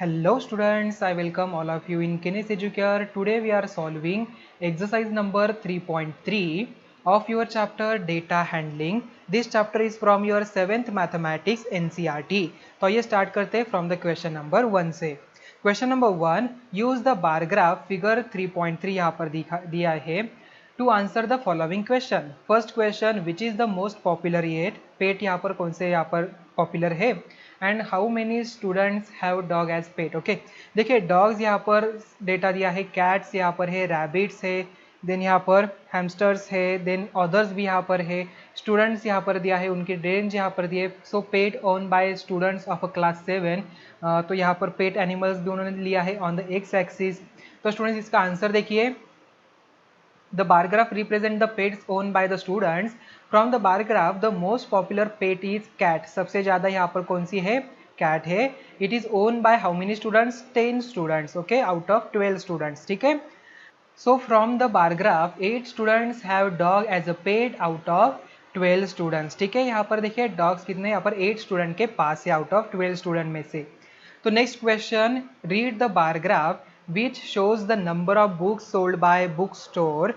Hello students, I welcome all of you in Kines Educare. Today we are solving exercise number 3.3 of your chapter data handling. This chapter is from your 7th mathematics NCERT. तो ये start करते हैं from the question number 1 से. Question number 1, use the bar graph figure 3.3 यहाँ पर दिया है to answer the following question. First question, which is the most popular yet? Pet यहाँ पर कौन से यहाँ पर popular है? And how many students have dog as pet. Okay, देखिए डॉग्स यहाँ पर डेटा दिया है, कैट्स यहाँ पर है, रैबिट्स है, देन यहाँ पर हैमस्टर्स है, देन अदर्स भी यहाँ पर है, स्टूडेंट्स यहाँ पर दिया है, उनकी रेंज यहाँ पर दिए. So pet own by students of class 7. तो यहाँ पर पेट एनिमल्स भी उन्होंने लिया है ऑन द एक्स एक्सिस. तो स्टूडेंट्स इसका आंसर देखिए, the bar graph represent the pets owned by the students. From the bar graph the most popular pet is cat. सबसे ज़्यादा यहाँ पर कौन सी है? cat है. It is owned by how many students? 10 students. Okay, out of 12 students. ठीक है. So from the bar graph 8 students have dog as a pet out of 12 students. ठीक है, यहाँ पर देखिए dogs कितने, यहाँ पर 8 student के पास है out of 12 student में से. तो next question, read the bar graph which shows the number of books sold by bookstore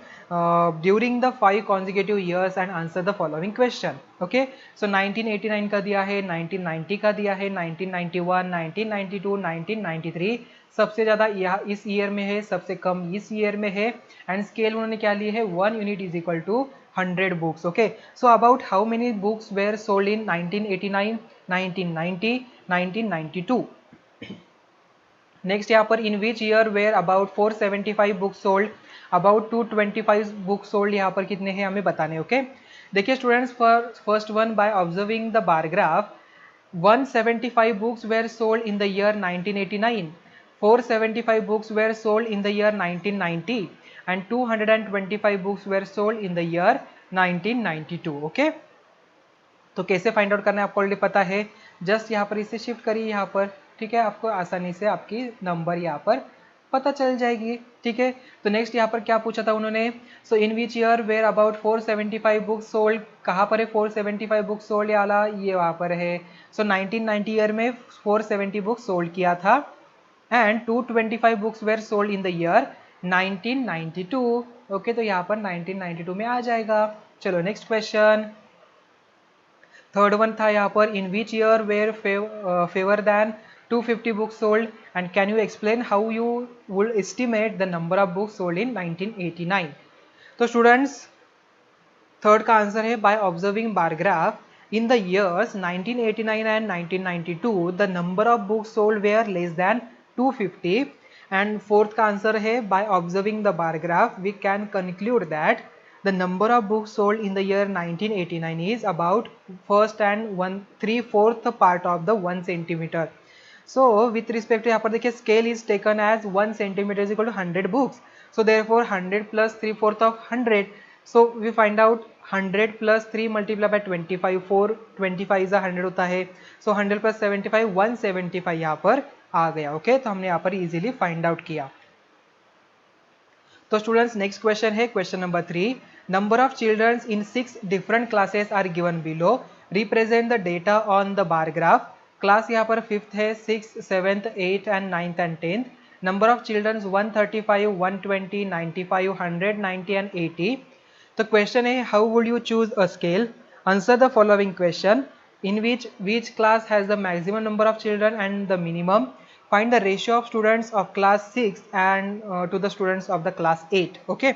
during the 5 consecutive years and answer the following question. Okay, so 1989 का दिया है, 1990 का दिया है, 1991, 1992, 1993. सबसे ज़्यादा यह इस ईयर में है, सबसे कम इस ईयर में है. एंड स्केल उन्होंने क्या लिए है? 1 unit is equal to 100 books. Okay, so about how many books were sold in 1989, 1990, 1992. Next यहाँ पर in which year were about 475 books sold, about 225 books sold यहाँ पर कितने हैं हमें बताने. ओके, देखिए students, first one by observing the bar graph 175 books were sold in the year 1989, 475 books were sold in the year 1990 and 225 books were sold in the year 1992. Okay, तो कैसे find out करना है आपको already पता है. Just यहाँ पर इसे शिफ्ट करिए यहाँ पर. ठीक है, आपको आसानी से आपकी नंबर यहाँ पर पता चल जाएगी. ठीक है, तो नेक्स्ट यहाँ पर क्या पूछा था उन्होंने? So in which year were about 475 books sold. कहाँ पर है 475 बुक्स सोल्ड वाला? ये वहाँ पर है. सो 1990 ईयर में 470 बुक्स सोल्ड किया था and 225 books were sold in the year 1992. Okay, तो यहाँ पर 1992 में आ जाएगा. चलो नेक्स्ट क्वेश्चन, थर्ड वन था यहाँ पर, in which year were fewer than 250 books sold and can you explain how you would estimate the number of books sold in 1989. तो स्टूडेंट्स थर्ड का आंसर है by observing bar graph in the years 1989 and 1992 the number of books sold were less than 250. And fourth का answer है by observing the bar graph we can conclude that the number of books sold in the year 1989 is about first and 1/3 part of the 1 centimeter. So with respect to यहाँ पर देखिए scale is taken as 1 centimeter is equal to 100 books. So therefore 100 plus 3/4 of 100. So we find out 100 plus 3 multiplied by 25, 4 25 is 100 होता है. So 100 plus 75 175 यहाँ पर आ गया. Okay, तो हमने यहाँ पर इजीली फाइंड आउट किया. तो स्टूडेंट्स नेक्स्ट क्वेश्चन है question number 3. Number of childrens in 6 different classes are given below. Represent the data on the bar graph. Class यहाँ पर 5th है, 6th, 7th, 8th and 9th and 10th. नंबर of चिल्ड्रंस 135, 120, 95, 100, 90 and 80. तो question है how would you choose a scale. Answer the following question. In which class has the maximum number of children and the minimum. Find the ratio of students of class 6 and to the students of the class 8. Okay,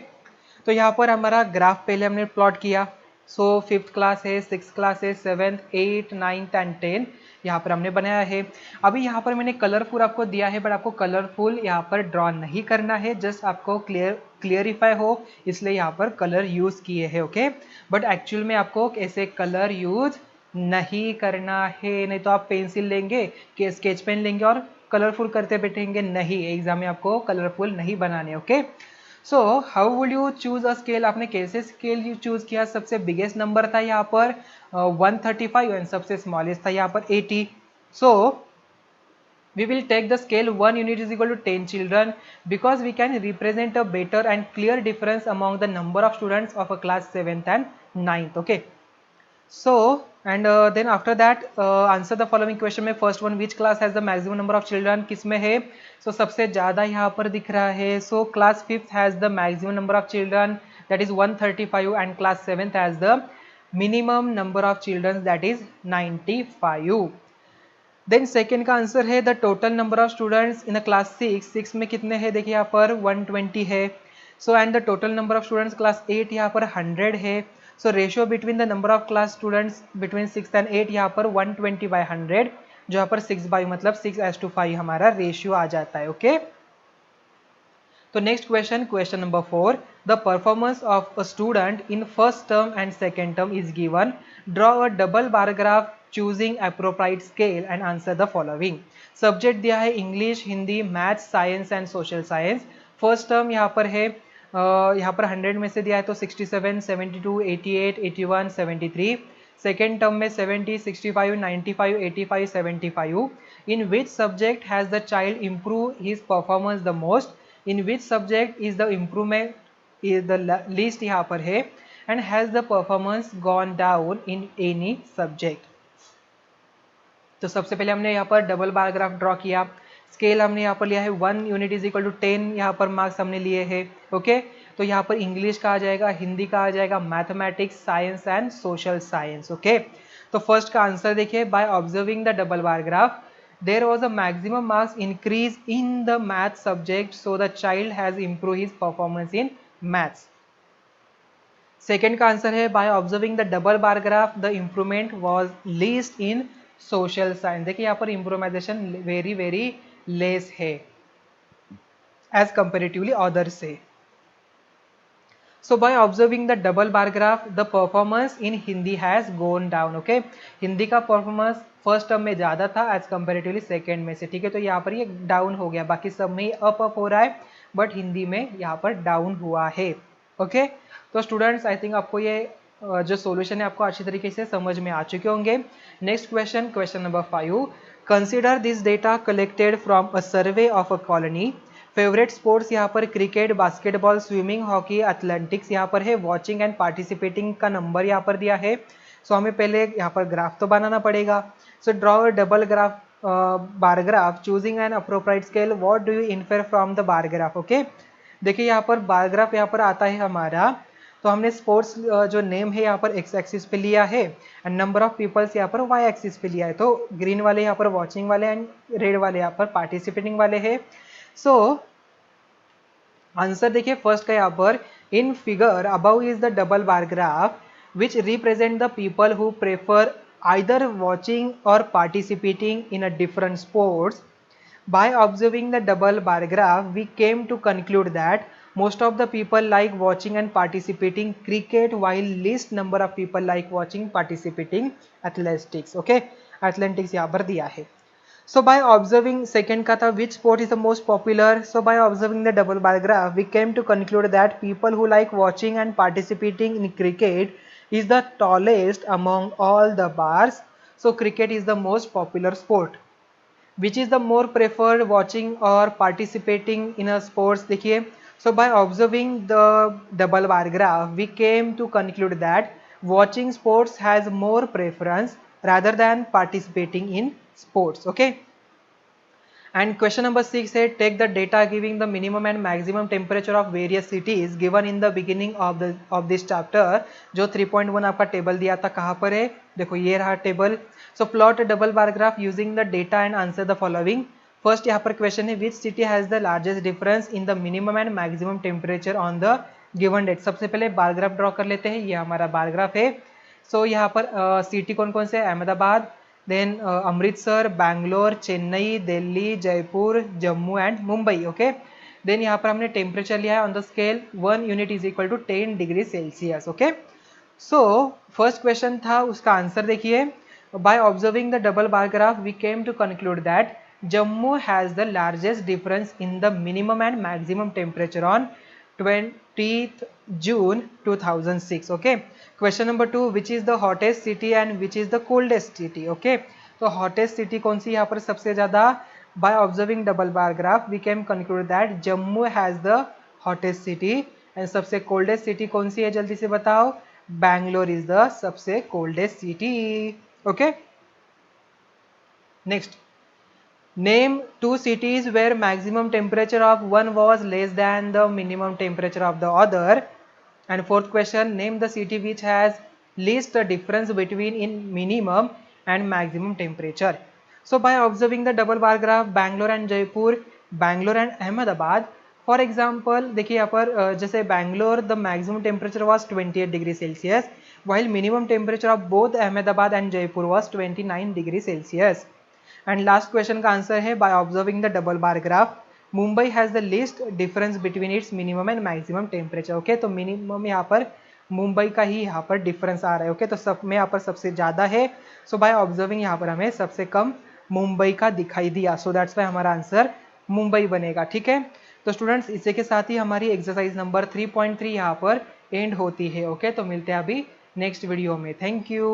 तो यहाँ पर हमारा graph पहले हमने plot किया. सो 5th class है, 6th class है, 7th, 8th, 9th and 10 यहाँ पर हमने बनाया है. अभी यहाँ पर मैंने कलरफुल आपको दिया है, बट आपको कलरफुल यहाँ पर ड्रॉ नहीं करना है, जस्ट आपको क्लियरिफाई हो इसलिए यहाँ पर कलर यूज़ किए हैं. ओके, बट एक्चुअल में आपको ऐसे कलर यूज नहीं करना है, नहीं तो आप पेंसिल लेंगे कि स्केच पेन लेंगे और कलरफुल करते बैठेंगे. नहीं, एग्जाम में आपको कलरफुल नहीं बनाने. Okay, so how would you choose a scale. आपने कैसे स्केल यू चूज किया? सबसे बिगेस्ट नंबर था यहाँ पर 135 एंड सबसे स्मॉलेस्ट था यहाँ पर 80. सो we will take the scale 1 unit is equal to 10 children because we can represent a better and clear difference among the number of students of a class 7th and 9th. Okay, So and then after that answer the following question में first one which class has the maximum number of children किस में है? So सबसे ज़्यादा यहाँ पर दिख रहा है. So class 5th has the maximum number of children that is 135 and class 7th has the minimum number of children that is 95. Then second का आंसर है the total number of students in class 6 में कितने हैं? देखिए यहाँ पर 120 है. So and the total number of students class 8 यहाँ पर 100 है. So ratio between the number of class students between 6 and 8 यहाँ पर 120/100, जो यहाँ पर 6 मतलब 6:5 हमारा रेशियो आ जाता है. ओके तो next question number 4, the performance of a student in first term and second term is given. Draw a double bar graph choosing appropriate scale and answer the following. Subject दिया है English, Hindi, maths, science and social science. First term यहाँ पर है, यहाँ पर 100 में से दिया है तो 67, 72, 88, 81, 73. सेकेंड टर्म में 70, 65, 95, 85, 75. इन which subject has the child improve his performance the most? In which subject is the improvement is the least यहाँ पर है, and has the performance gone down in any subject? तो सबसे पहले हमने यहाँ पर डबल बार ग्राफ ड्रॉ किया. स्केल हमने यहाँ पर लिया है 1 यूनिट इज इक्वल टू 10, यहाँ पर मार्क्स हमने लिए हैं. ओके तो यहाँ पर इंग्लिश का आ जाएगा, हिंदी का आ जाएगा, mathematics, science and social science. Okay तो फर्स्ट का आंसर देखिए, by observing the double bar graph there was a maximum marks increase in the math subject, so the child has improved his performance in maths. Second का answer है by observing the double bar graph the improvement was least in social science. देखिए यहाँ पर इम्प्रूवमाइजेशन very very less है as comparatively other से. So by observing the double bar graph, the performance in Hindi has gone down. Okay, Hindi का performance first term में ज़्यादा था as comparatively second में से. ठीक है तो यहाँ पर ये डाउन हो गया, बाकी सब में अप हो रहा है, बट हिंदी में यहाँ पर डाउन हुआ है. ओके तो स्टूडेंट्स आई थिंक आपको ये जो सॉल्यूशन है आपको अच्छी तरीके से समझ में आ चुके होंगे. Next question number 5, consider this data collected from a survey of a colony. Favourite sports यहाँ पर cricket, basketball, swimming, hockey, athletics यहाँ पर है. वॉचिंग एंड पार्टिसिपेटिंग का नंबर यहाँ पर दिया है. सो हमें पहले यहाँ पर ग्राफ तो बनाना पड़ेगा. So draw a double graph bar graph choosing an appropriate scale. What do you infer from the bar graph? Okay देखिए यहाँ पर बार ग्राफ यहाँ पर आता है हमारा, तो हमने स्पोर्ट्स जो नेम है यहाँ पर एक्स एक्सिस पे लिया है एंड नंबर ऑफ पीपल्स यहाँ पर वाई एक्सिस पे लिया है. तो ग्रीन वाले यहाँ पर वॉचिंग वाले एंड रेड वाले यहाँ पर पार्टिसिपेटिंग वाले हैं. सो आंसर देखिए फर्स्ट का यहाँ पर, in figure above is the double bar graph which represent the people who prefer either watching or participating in a different sports. By observing the double bar graph, we came to conclude that most of the people like watching and participating cricket, while least number of people like watching participating athletics. Okay, athletics यहाँ पर दिया है. So by observing second का था which sport is the most popular. So by observing the double bar graph, we came to conclude that people who like watching and participating in cricket is the tallest among all the bars. So cricket is the most popular sport. Which is the more preferred, watching or participating in a sports? देखिए so by observing the double bar graph, we came to conclude that watching sports has more preference rather than participating in sports. Okay, and question number 6 है take the data giving the minimum and maximum temperature of various cities given in the beginning of this chapter. जो 3.1 आपका table दिया था कहाँ पर है? देखो ये रहा table. So plot double bar graph using the data and answer the following. First यहाँ पर क्वेश्चन है which city has the largest difference in the minimum and maximum temperature on the given date. सबसे पहले bar graph draw कर लेते हैं, ये हमारा बार ग्राफ है. सो यहाँ पर सिटी कौन कौन से? Ahmedabad, then Amritsar, Bangalore, Chennai, Delhi, Jaipur, Jammu and Mumbai. Okay then यहाँ पर हमने टेम्परेचर लिया है on the scale 1 unit is equal to 10 degree Celsius. Okay so first question था, उसका आंसर देखिए, by observing the double bar graph we came to conclude that Jammu has the largest difference in the minimum and maximum temperature on 20th June 2006. Okay, question number 2, which is the hottest city and which is the coldest city? Okay, तो hottest city कौन सी यहाँ पर सबसे ज़्यादा? by observing double bar graph we can conclude that Jammu has the hottest city. and सबसे coldest city कौन सी है जल्दी से बताओ? बैंगलोर इज द सबसे coldest city. Okay, next, name to cities where maximum temperature of one was less than the minimum temperature of the other. And fourth question, name the city which has least difference between in minimum and maximum temperature. So by observing the double bar graph Bangalore and Jaipur, Bangalore and Ahmedabad, for example देखिए यहाँ पर जैसे Bangalore the maximum temperature was 28 degree Celsius, while minimum temperature of both Ahmedabad and Jaipur was 29 degree Celsius. And last question का answer है by observing the double bar graph Mumbai has the least difference between its minimum and maximum temperature. Okay, तो minimum यहाँ पर मुंबई का ही यहाँ पर difference आ रहा है। ओके, तो सब में यहाँ पर सबसे ज़्यादा है, सो बाय ऑब्जर्विंग यहाँ पर हमें सबसे कम मुंबई का दिखाई दिया, सो दैट्स वाई हमारा आंसर मुंबई बनेगा। ठीक है, तो स्टूडेंट्स इसी के साथ ही हमारी एक्सरसाइज नंबर 3.3 यहाँ पर एंड होती है। ओके, तो मिलते हैं अभी नेक्स्ट वीडियो में। Thank you.